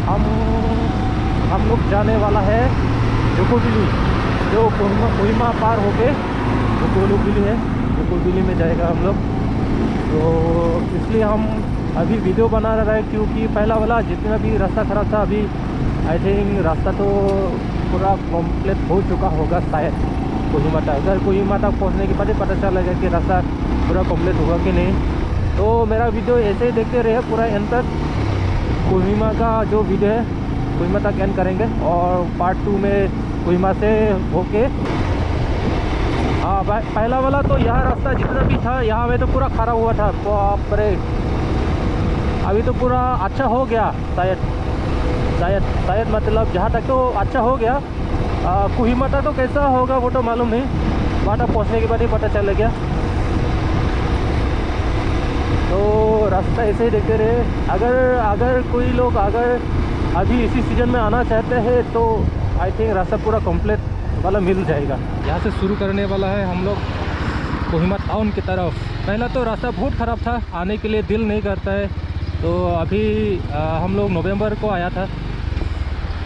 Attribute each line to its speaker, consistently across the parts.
Speaker 1: हम हम लोग जाने वाला है जोकोविली, जो कोहिमा पार होके जोकोविली है, जोकोविली में जाएगा हम लोग। तो इसलिए हम अभी वीडियो बना रहा है, क्योंकि पहला वाला जितना भी रास्ता ख़राब था, अभी आई थिंक रास्ता तो पूरा कम्प्लीट हो चुका होगा शायद कोहिमा तक। अगर कोहिमा तक पहुँचने के बाद ही पता चलेगा कि रास्ता पूरा कम्प्लीट होगा कि नहीं। तो मेरा वीडियो ऐसे ही देखते रहे पूरा एंड तक। कोहिमा का जो वीडियो है कोहिमा तक एंड करेंगे, और पार्ट 2 में कोहिमा से होके, हाँ पहला वाला तो यहाँ रास्ता जितना भी था यहाँ में तो पूरा खराब हुआ था, बाप रे। अभी तो पूरा अच्छा हो गया शायद मतलब जहाँ तक तो अच्छा हो गया। कोहिमा तक तो कैसा होगा वो तो मालूम नहीं, वहाँ तक पहुँचने के बाद ही पता चल गया। तो रास्ता ऐसे ही देखते रहे। अगर कोई लोग अगर अभी इसी सीज़न में आना चाहते हैं तो आई थिंक रास्ता पूरा कंप्लीट वाला मिल जाएगा। यहाँ से शुरू करने वाला है हम लोग कोहिमा टाउन की तरफ। पहला तो रास्ता बहुत ख़राब था, आने के लिए दिल नहीं करता है। तो अभी हम लोग नवंबर को आया था,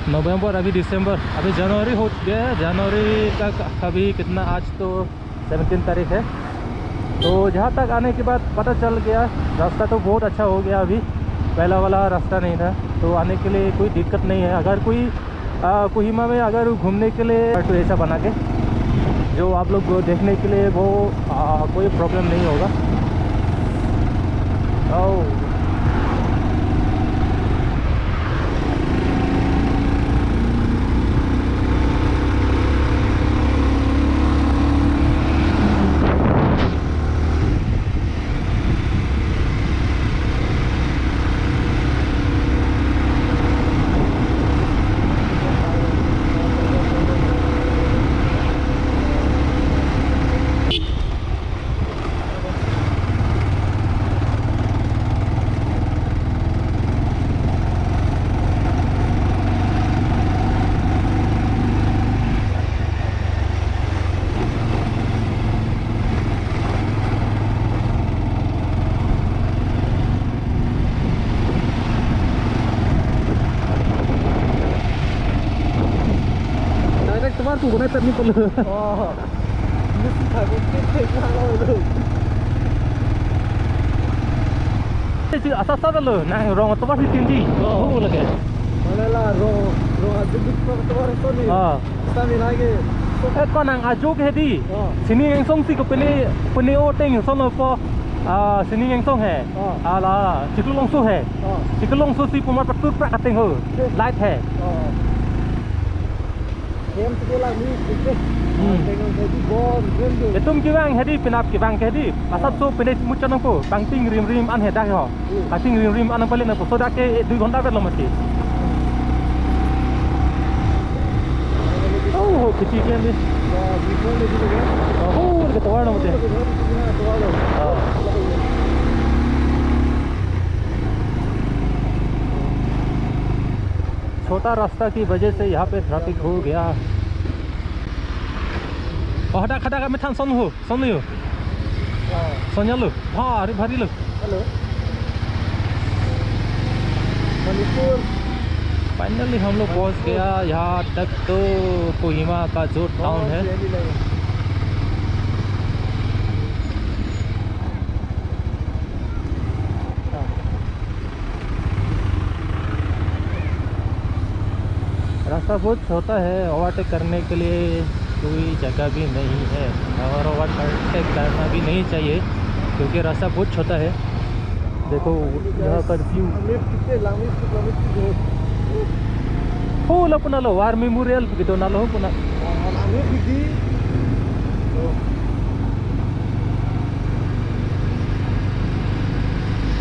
Speaker 1: नवंबर, अभी दिसंबर, अभी जनवरी हो गया है। जनवरी का अभी कितना, आज तो 17 तारीख है। तो जहाँ तक आने के बाद पता चल गया रास्ता तो बहुत अच्छा हो गया। अभी पहला वाला रास्ता नहीं था, तो आने के लिए कोई दिक्कत नहीं है। अगर कोई कोहिमा में अगर घूमने के लिए तो ऐसा बना के जो आप लोग देखने के लिए वो कोई प्रॉब्लम नहीं होगा। और tu có tận như con lừa. Nước phải có cái được. Chứ asal asal lừa, nah rong atau apa tinggi. Oh lagi. Mana lah rong ada tu apa ni? Kami lagi. Con ang ajo ke di. Sini yang song si ko pene o teng song po. Sini yang song hai. Ala Chikulong so hai. Chikulong so si pemar patut prak kateng ho. Light hai. Em tu lah ni kita. Itu mungkin hedi penap ke bang hedi. Asal so pene mucan ko. Bang ting rim an hedah ho. Ting rim an paling na so dak ke 2 घंटा belum mati. Oh, kecil kan ni. Oh, dekat tawar nama dia. छोटा रास्ता की वजह से यहाँ पे traffic हो गया। हटा खटा का मिठान सुन हो सोनिया लो भारी भारी लो। हेलो मणिपुर। फाइनली हम लोग पहुँच गया यहाँ तक। तो कोहिमा का जो टाउन है रास्ता बहुत छोटा है, ओवरटेक करने के लिए कोई जगह भी नहीं है और ओवरटेक करना भी नहीं चाहिए क्योंकि रास्ता बहुत छोटा है। देखो यहाँ का व्यू। हो ला पुना लो वार मेमोरियल begitu ना लो पुना।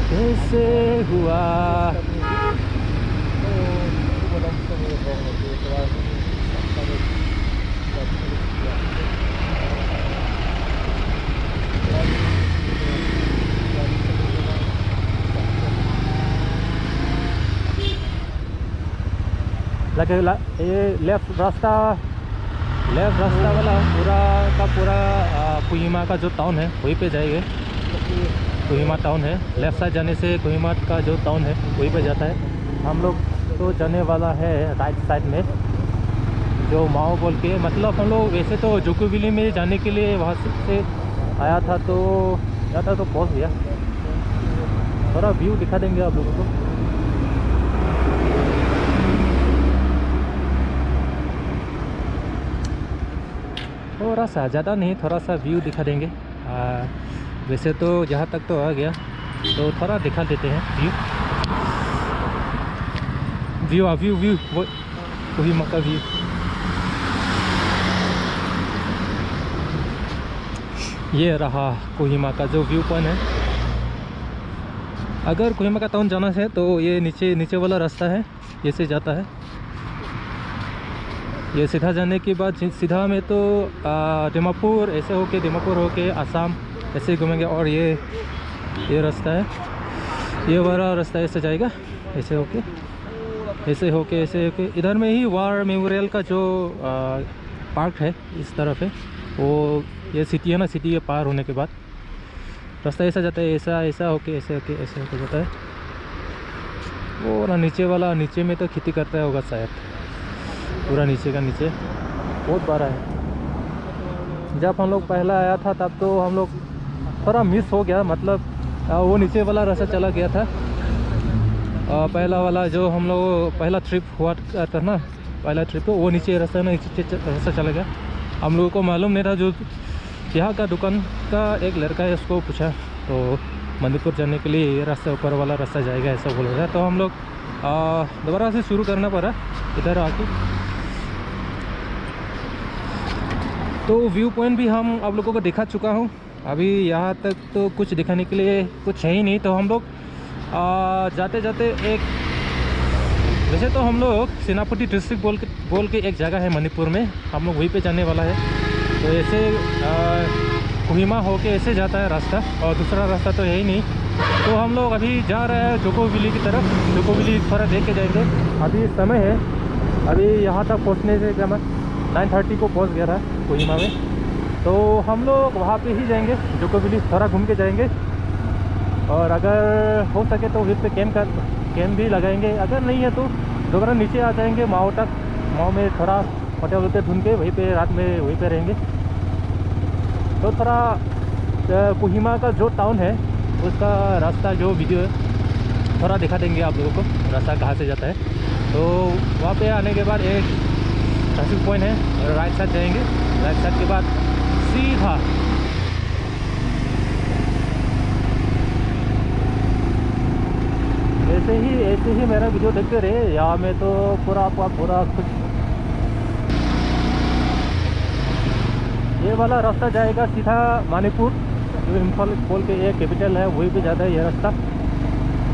Speaker 1: कैसे हुआ लगे ये लेफ्ट रास्ता वाला पूरा का पूरा कोहिमा का जो टाउन है वहीं पे जाएंगे। कोहिमा टाउन है, लेफ्ट साइड जाने से कोहिमा का जो टाउन है वहीं पे जाता है। हम लोग तो जाने वाला है राइट साइड में, जो माओ बोल के, मतलब हम लोग वैसे तो जोकोविली में जाने के लिए वहाँ से आया था, तो जाता तो पहुँच गया। थोड़ा व्यू दिखा देंगे आप लोगों को। थोड़ा सा, ज़्यादा नहीं, थोड़ा सा व्यू दिखा देंगे। वैसे तो जहाँ तक तो आ गया, तो थोड़ा दिखा देते हैं व्यू। व्यू व्यू वो कोहिमा का व्यू। ये रहा कोहिमा का जो व्यू पॉइंट है। अगर कोहिमा का टाउन जाना है तो ये नीचे वाला रास्ता है, ये से जाता है। ये सीधा जाने के बाद सीधा में तो दिमापुर, ऐसे होके दिमापुर होके आसाम ऐसे घूमेंगे। और ये रास्ता है, ये वाला रास्ता ऐसे जाएगा, ऐसे होके ऐसे होके इधर में ही वार मेमोरियल का जो पार्क है इस तरफ है। वो ये सिटी है ना, सिटी के पार होने के बाद रास्ता ऐसा जाता है, ऐसा होके ऐसे होके जाता है। वो ना नीचे वाला, नीचे में तो खेती करता है होगा शायद, पूरा नीचे का नीचे बहुत बड़ा है। जब हम लोग पहला आया था तब तो हम लोग थोड़ा मिस हो गया, मतलब वो नीचे वाला रास्ता चला गया था। पहला वाला जो हम लोग पहला ट्रिप हुआ था ना, पहला ट्रिप तो वो नीचे रास्ता रास्ता चला गया। हम लोगों को मालूम नहीं था। जो यहाँ का दुकान का एक लड़का है, उसको पूछा तो मणिपुर जाने के लिए ये रास्ता, ऊपर वाला रास्ता जाएगा ऐसा बोल रहा है। तो हम लोग दोबारा से शुरू करना पड़ा इधर आके। तो व्यू पॉइंट भी हम आप लोगों को दिखा चुका हूँ। अभी यहाँ तक तो कुछ दिखाने के लिए कुछ है ही नहीं। तो हम लोग जाते जाते एक, वैसे तो हम लोग सेनापति डिस्ट्रिक्ट बोल के एक जगह है मणिपुर में, हम लोग वहीं पे जाने वाला है। तो ऐसे कोहिमा होके ऐसे जाता है रास्ता, और दूसरा रास्ता तो है ही नहीं। तो हम लोग अभी जा रहे हैं जोकोविली की तरफ। जोकोविली थोड़ा देख के जाएंगे। अभी समय है, अभी यहाँ तक पहुँचने से क्या 9:30 को पहुँच गया था कोहिमा में। तो हम लोग वहाँ पे ही जाएंगे, जोकोविली थोड़ा घूम के जाएंगे। और अगर हो सके तो फिर पे कैंप भी लगाएंगे। अगर नहीं है तो दोबारा नीचे आ जाएंगे माओ तक। माओ में थोड़ा होटल ढूंढ के वहीं पे रात में वहीं पे रहेंगे। तो थोड़ा कोहिमा का जो टाउन है उसका रास्ता जो वीडियो है थोड़ा दिखा देंगे आप लोगों को, रास्ता कहाँ से जाता है। तो वहाँ पे आने के बाद एक ट्रैफिक पॉइंट है, राइट साइड जाएंगे। राइट साइड के बाद सीधा ऐसे ही मेरा वीडियो देखते रहे। यहाँ में तो पूरा कुछ ये वाला रास्ता जाएगा सीधा मणिपुर, जो इम्फाल बोल के एक कैपिटल है, वहीं पे जाता है ये रास्ता।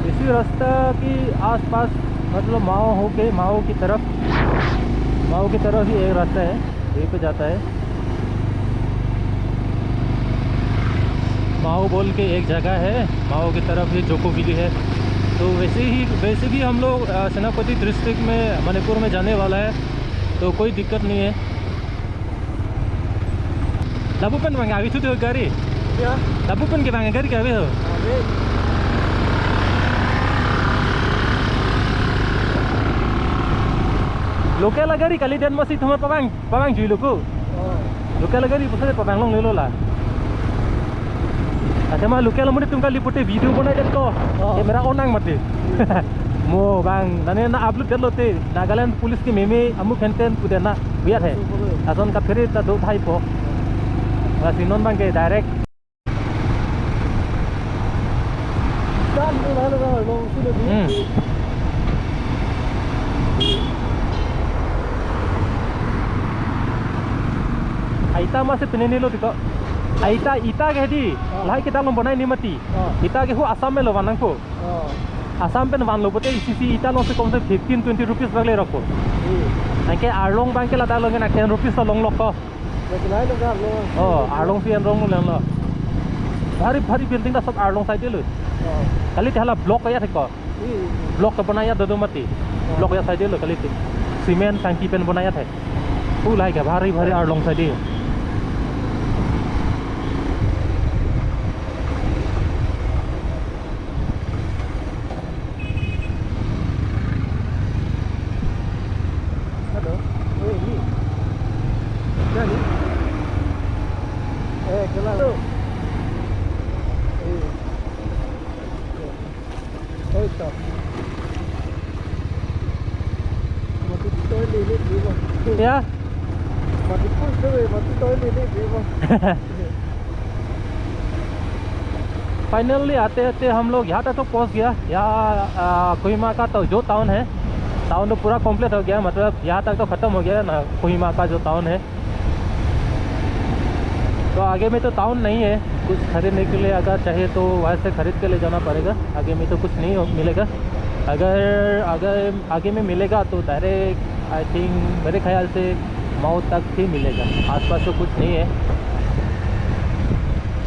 Speaker 1: इसी रास्ता की आसपास मतलब माओ की तरफ ही एक रास्ता है, वहीं पे जाता है। माओ बोल के एक जगह है, माओ की तरफ ही जोकोविली है। तो वैसे भी हम लोग सेनापति डिस्ट्रिक्ट में मणिपुर में जाने वाला है, तो कोई दिक्कत नहीं है। Labupan bang gawi tu gari. Ya. Labupan ke bang gari gawi tu. Lokal gari kali dan masih cuma pabang jual luku. Lokal gari pasal pabang long lelo lah. अच्छा मैं लोकल मुझे तुमका लिपोटे वीडियो बनाए जब तो ये मेरा ओनांग मत मो बांग नने ना अपलोड कर लोते नागालैंड पुलिस की मेमे अमु फेंटेन पुदे ना बिया है असन का फिर ता दो भाई पो बस इनोन बांग के डायरेक्ट आइता मा से पिने लो दिको ita ke di lai kita long bonai ni mati ita ke hu asam में लोवाना को asam पे नवान लो बोते इसी ita लो से कम से 15-20 रुपीस बगले रखो अंके आरलोंग बैंक के लता लोगे ना 10 रुपीस तो लोंग लोग को आरलोंग से एनरोंग ले लो भारी बिल्डिंग का सब आरलोंग साइड लो कल ते हला ब्लॉक या थे को ब्लॉक का बनाया दो मती ब्लॉक या साइड लो कल ते सीमेंट टंकी पेन बनाया थे फुल है क्या भारी आरलोंग side
Speaker 2: Ôi trời. Mà tôi đi lên đi mà.
Speaker 1: Yeah.
Speaker 2: Mà tôi phun rồi mà tôi đi lên đi mà.
Speaker 1: Finally आते आते हम लोग यहाँ तक तो पहुँच गया। यहाँ कोहिमा का तो जो टाउन है, टाउन तो पूरा कंप्लीट हो गया, मतलब यहाँ तक तो ख़त्म हो गया ना कोहिमा का जो टाउन है। तो आगे में तो टाउन नहीं है, कुछ खरीदने के लिए अगर चाहे तो वहाँ से ख़रीद के ले जाना पड़ेगा। आगे में तो कुछ नहीं मिलेगा। अगर अगर आगे में मिलेगा तो डायरेक्ट आई थिंक मेरे ख्याल से माओ तक ही मिलेगा, आसपास तो कुछ नहीं है।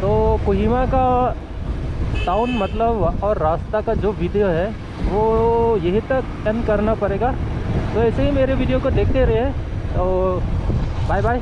Speaker 1: तो कोहिमा का टाउन मतलब और रास्ता का जो वीडियो है वो यहीं तक एंड करना पड़ेगा। तो ऐसे ही मेरे वीडियो को देखते रहिए। तो बाय बाय।